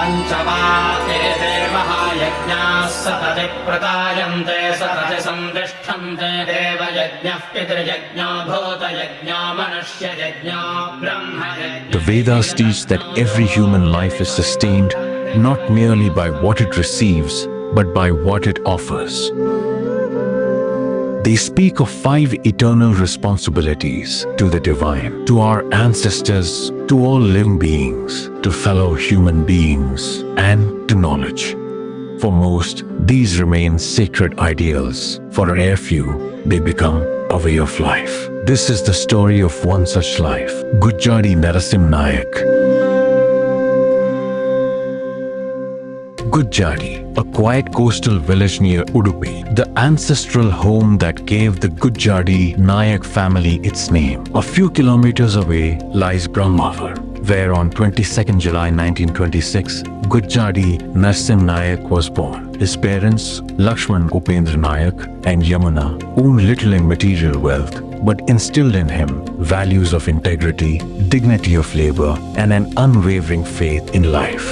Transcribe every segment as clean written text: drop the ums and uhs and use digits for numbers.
पञ्चमा एते महायज्ञाः सतति प्रतायन्ते सतति संतिष्ठन्ते देवयज्ञः पितृयज्ञो भूतयज्ञो मनुष्ययज्ञो ब्रह्मयज्ञो. The Vedas teach that every human life is sustained not merely by what it receives, but by what it offers. They speak of 5 eternal responsibilities to the divine, to our ancestors, to all living beings, to fellow human beings, and to knowledge. For most, these remain sacred ideals. For a rare few, they become a way of life. This is the story of one such life, Gujjadi Narasimha Nayak. Gujjadi, a quiet coastal village near Udupi, the ancestral home that gave the Gujjadi Nayak family its name. A few kilometers away lies Brahmavar, where on 22nd July 1926, Gujjadi Narasimha Nayak was born. His parents, Lakshman Upendra Nayak and Yamuna, owned little in material wealth, but instilled in him values of integrity, dignity of labor, and an unwavering faith in life.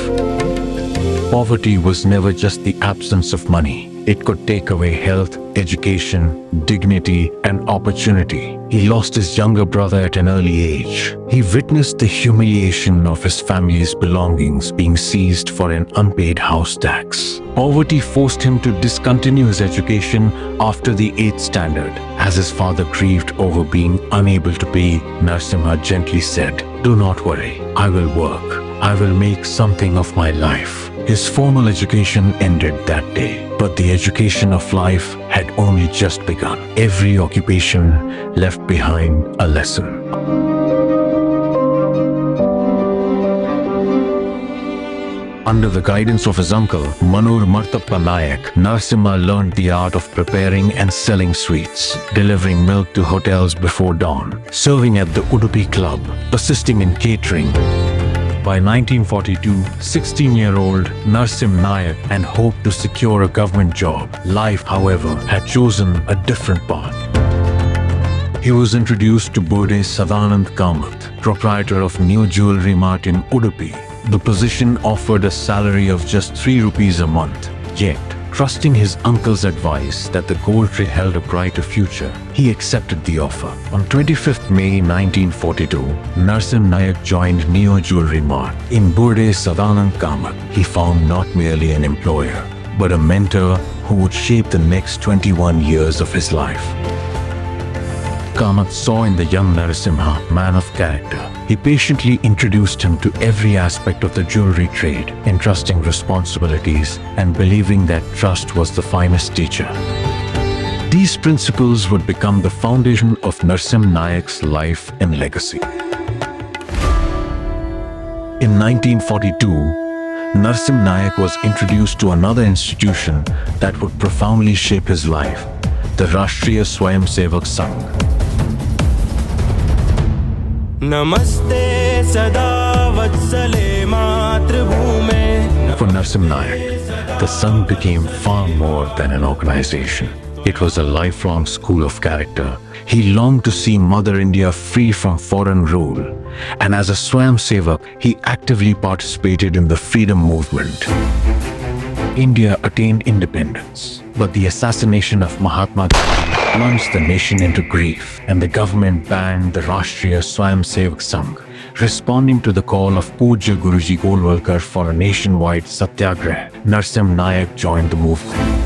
Poverty was never just the absence of money. It could take away health, education, dignity, and opportunity. He lost his younger brother at an early age. He witnessed the humiliation of his family's belongings being seized for an unpaid house tax. Poverty forced him to discontinue his education after the 8th standard. As his father grieved over being unable to pay, Narasimha gently said, "Do not worry, I will work. I will make something of my life." His formal education ended that day, but the education of life had only just begun. Every occupation left behind a lesson. Under the guidance of his uncle, Manur Martappa Nayak, Narasimha learned the art of preparing and selling sweets, delivering milk to hotels before dawn, serving at the Udupi club, assisting in catering. By 1942, 16-year-old Narasimha Nayak had hoped to secure a government job. Life, however, had chosen a different path. He was introduced to Burde Sadanand Kamath, proprietor of Neo Jewellery Mart in Udupi. The position offered a salary of just 3 rupees a month. Yet, trusting his uncle's advice that the gold trade held a brighter future, he accepted the offer. On 25th May 1942, Narasimha Nayak joined Neo Jewellery Mart. In Burde Sadanand Kamath, he found not merely an employer, but a mentor who would shape the next 21 years of his life. Kamath saw in the young Narasimha a man of character. He patiently introduced him to every aspect of the jewelry trade, entrusting responsibilities and believing that trust was the finest teacher. These principles would become the foundation of Narasimha Nayak's life and legacy. In 1942, Narasimha Nayak was introduced to another institution that would profoundly shape his life, the Rashtriya Swayamsevak Sangh. Namaste sada vatsale matrabhume. For Narasimha Nayak, the Sangh became far more than an organization. It was a lifelong school of character. He longed to see Mother India free from foreign rule, and as a Swayamsevak, he actively participated in the freedom movement. India attained independence, but the assassination of Mahatma Gandhi plunged the nation into grief, and the government banned the Rashtriya Swayamsevak Sangh. Responding to the call of Pujya Guruji Golwalkar for a nationwide satyagraha, Narasimha Nayak joined the movement.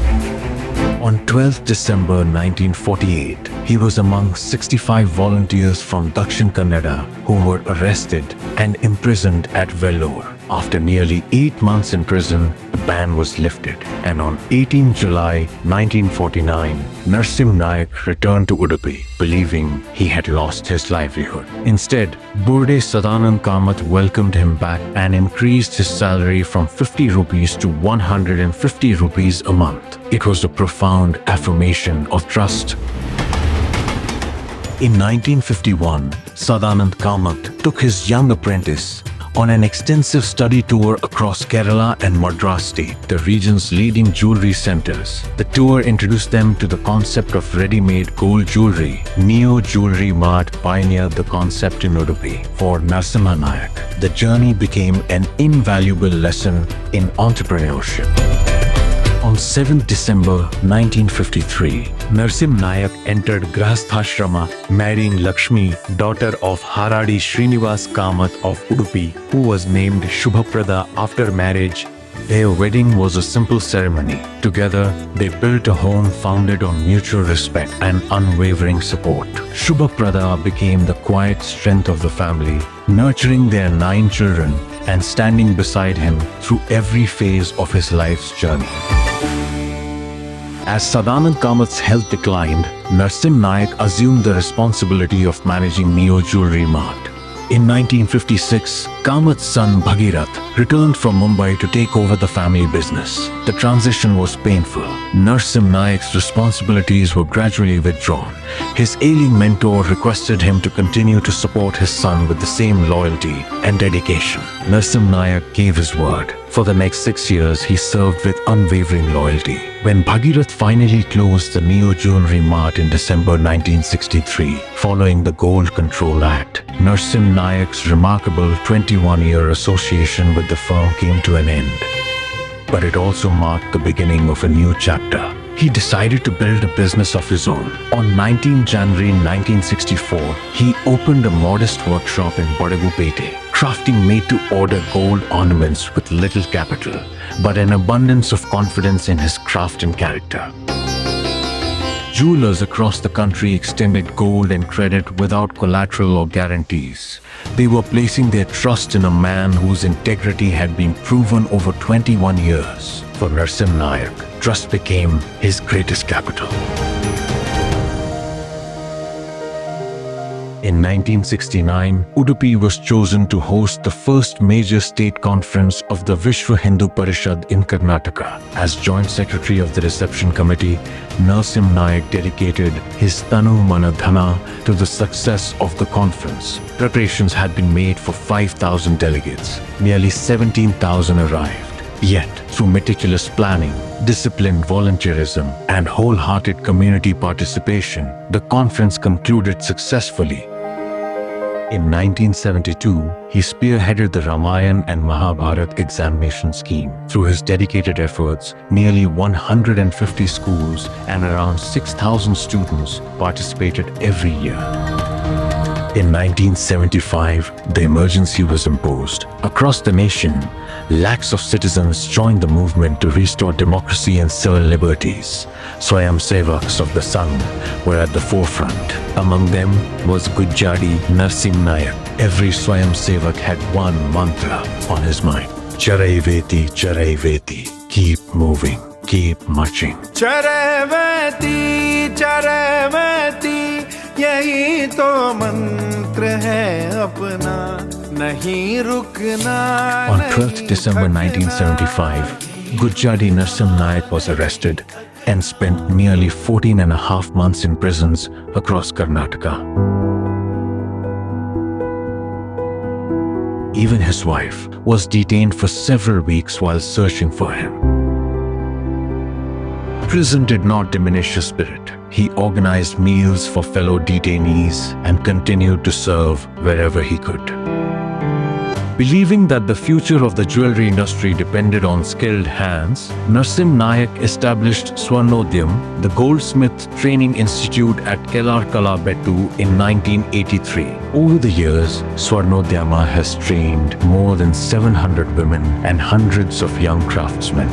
On 12th December 1948, he was among 65 volunteers from Dakshin Kannada who were arrested and imprisoned at Vellore. After nearly 8 months in prison, the ban was lifted, and on 18 July 1949, Narasimha Nayak returned to Udupi, believing he had lost his livelihood. Instead, Burde Sadanand Kamath welcomed him back and increased his salary from 50 rupees to 150 rupees a month. It was a profound affirmation of trust. In 1951, Sadanand Kamath took his young apprentice, on an extensive study tour across Kerala and Madras state, the region's leading jewelry centers. The tour introduced them to the concept of ready-made gold jewelry. Neo Jewellery Mart pioneered the concept in Udupi. For Narasimha Nayak, the journey became an invaluable lesson in entrepreneurship. On 7th December 1953, Narasimha Nayak entered Grahasthrama, marrying Lakshmi, daughter of Haradi Srinivas Kamath of Udupi, who was named Shubhaprada after marriage. Their wedding was a simple ceremony. Together, they built a home founded on mutual respect and unwavering support. Shubhaprada became the quiet strength of the family, nurturing their 9 children and standing beside him through every phase of his life's journey. As Sadanand Kamath's health declined, Narasimha Nayak assumed the responsibility of managing Neo Jewellery Mart. In 1956, Kamath's son Bhagirath returned from Mumbai to take over the family business. The transition was painful. Narasimha Nayak's responsibilities were gradually withdrawn. His ailing mentor requested him to continue to support his son with the same loyalty and dedication. Narasimha Nayak gave his word. For the next 6 years, he served with unwavering loyalty. When Bhagirath finally closed the Neo Jewellery Mart in December 1963, following the Gold Control Act, Narasimha Nayak's remarkable 21-year association with the firm came to an end. But it also marked the beginning of a new chapter. He decided to build a business of his own. On 19 January 1964, he opened a modest workshop in Burde Sadanand, crafting made-to-order gold ornaments with little capital, but an abundance of confidence in his craft and character. Jewelers across the country extended gold and credit without collateral or guarantees. They were placing their trust in a man whose integrity had been proven over 21 years. For Narasimha Nayak, trust became his greatest capital. In 1969, Udupi was chosen to host the first major state conference of the Vishwa Hindu Parishad in Karnataka. As Joint Secretary of the Reception Committee, Narasimha Nayak dedicated his Tanu Mana Dhana to the success of the conference. Preparations had been made for 5,000 delegates. Nearly 17,000 arrived. Yet, through meticulous planning, disciplined volunteerism, and wholehearted community participation, the conference concluded successfully. In 1972, he spearheaded the Ramayana and Mahabharata examination scheme. Through his dedicated efforts, nearly 150 schools and around 6,000 students participated every year. In 1975, the emergency was imposed. Across the nation, lakhs of citizens joined the movement to restore democracy and civil liberties. Swayamsevaks of the Sangh were at the forefront. Among them was Gujjadi Narasimha Nayak. Every Swayamsevak had one mantra on his mind. Charai Veti, keep moving, keep marching. Charai Veti, यही तो मंत्र है अपना, नहीं रुकना. On 12th December 1975, Gujjadi Narasimha Nayak was arrested and spent nearly 14 and a half months in prisons across Karnataka. Even his wife was detained for several weeks while searching for him. Prison did not diminish his spirit. He organized meals for fellow detainees and continued to serve wherever he could. Believing that the future of the jewelry industry depended on skilled hands, Narasimha Nayak established Swarnodyam, the goldsmith training institute at Kelarkala Bettu in 1983. Over the years, Swarnodyama has trained more than 700 women and hundreds of young craftsmen.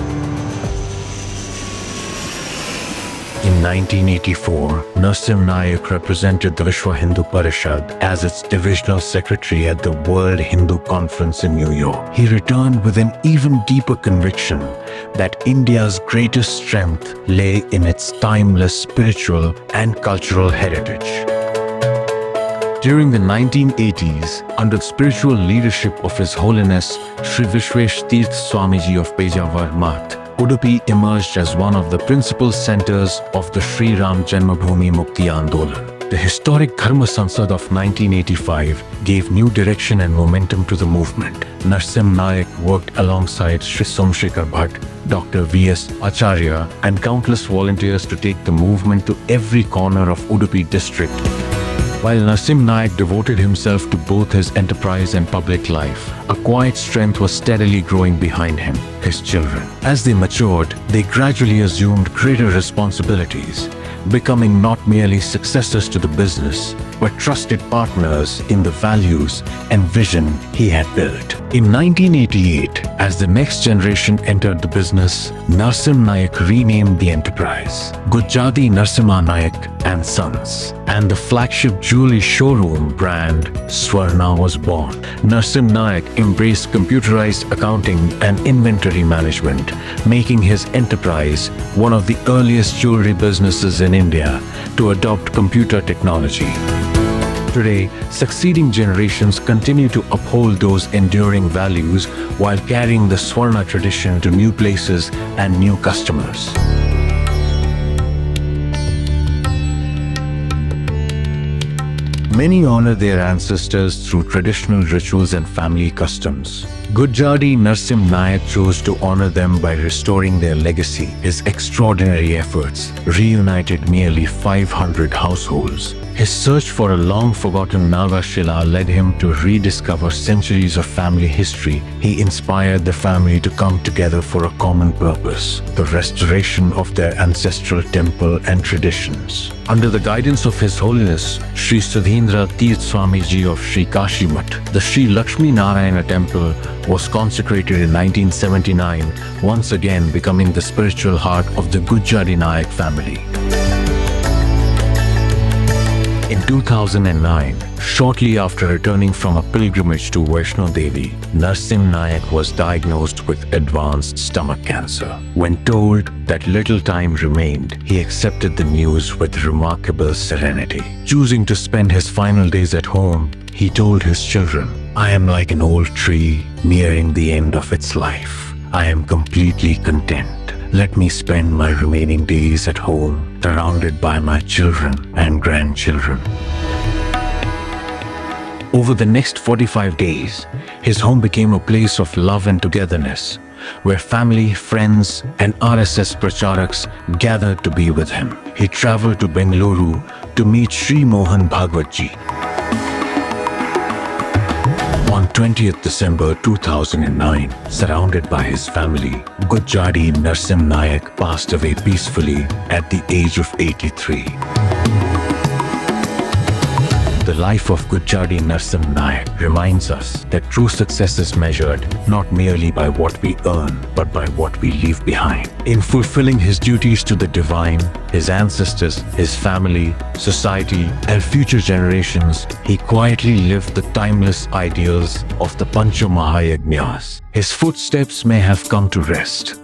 In 1984, Narasimha Nayak represented the Vishwa Hindu Parishad as its divisional secretary at the World Hindu Conference in New York. He returned with an even deeper conviction that India's greatest strength lay in its timeless spiritual and cultural heritage. During the 1980s, under the spiritual leadership of His Holiness Sri Vishwesh Tirth Swamiji of Brahmavar Math, Udupi emerged as one of the principal centers of the Sri Ram Janmabhoomi Mukti Andolan. The historic Dharma Sansad of 1985 gave new direction and momentum to the movement. Narasimha Nayak worked alongside Shri Somshekhar Bhatt, Dr. V.S. Acharya, and countless volunteers to take the movement to every corner of Udupi district. While Narasimha Nayak devoted himself to both his enterprise and public life, a quiet strength was steadily growing behind him, his children. As they matured, they gradually assumed greater responsibilities, becoming not merely successors to the business, but trusted partners in the values and vision he had built. In 1988, as the next generation entered the business, Narasimha Nayak renamed the enterprise Gujjadi Narasimha Nayak and Sons, and the flagship jewelry showroom brand Swarna was born. Narasimha Nayak embraced computerized accounting and inventory management, making his enterprise one of the earliest jewelry businesses in India to adopt computer technology. Today, succeeding generations continue to uphold those enduring values while carrying the Swarna tradition to new places and new customers. Many honor their ancestors through traditional rituals and family customs. Gujjadi Narasimha Nayak chose to honor them by restoring their legacy. His extraordinary efforts reunited nearly 500 households. His search for a long-forgotten Naga Shila led him to rediscover centuries of family history. He inspired the family to come together for a common purpose, the restoration of their ancestral temple and traditions. Under the guidance of His Holiness Sri Sudhindra Tirth Swamiji of Sri Kashi Math, the Sri Lakshmi Narayana temple was consecrated in 1979, once again becoming the spiritual heart of the Gujjadi Nayak family. In 2009, shortly after returning from a pilgrimage to Vaishno Devi, Narasimha Nayak was diagnosed with advanced stomach cancer. When told that little time remained, he accepted the news with remarkable serenity. Choosing to spend his final days at home, he told his children, "I am like an old tree nearing the end of its life. I am completely content. Let me spend my remaining days at home, surrounded by my children and grandchildren." Over the next 45 days, his home became a place of love and togetherness, where family, friends, and RSS pracharaks gathered to be with him. He traveled to Bengaluru to meet Sri Mohan Bhagwat ji. On 20th December 2009, surrounded by his family, Gujjadi Narasimha Nayak passed away peacefully at the age of 83. The life of Gujjadi Narasimha Nayak reminds us that true success is measured not merely by what we earn, but by what we leave behind. In fulfilling his duties to the divine, his ancestors, his family, society, and future generations, he quietly lived the timeless ideals of the Pancha Mahayajnas. His footsteps may have come to rest,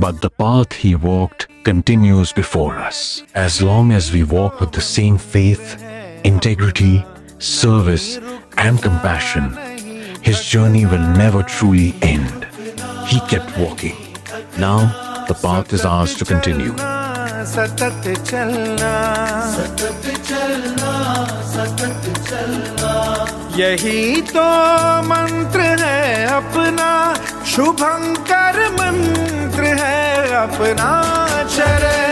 but the path he walked continues before us. As long as we walk with the same faith, integrity, service, and compassion, his journey will never truly end. He kept walking. Now, the path is ours to continue. सतत चलना, सतत चलना, सतत चलना, यही तो मंत्र है अपना, शुभंकर मंत्र है अपना। चरण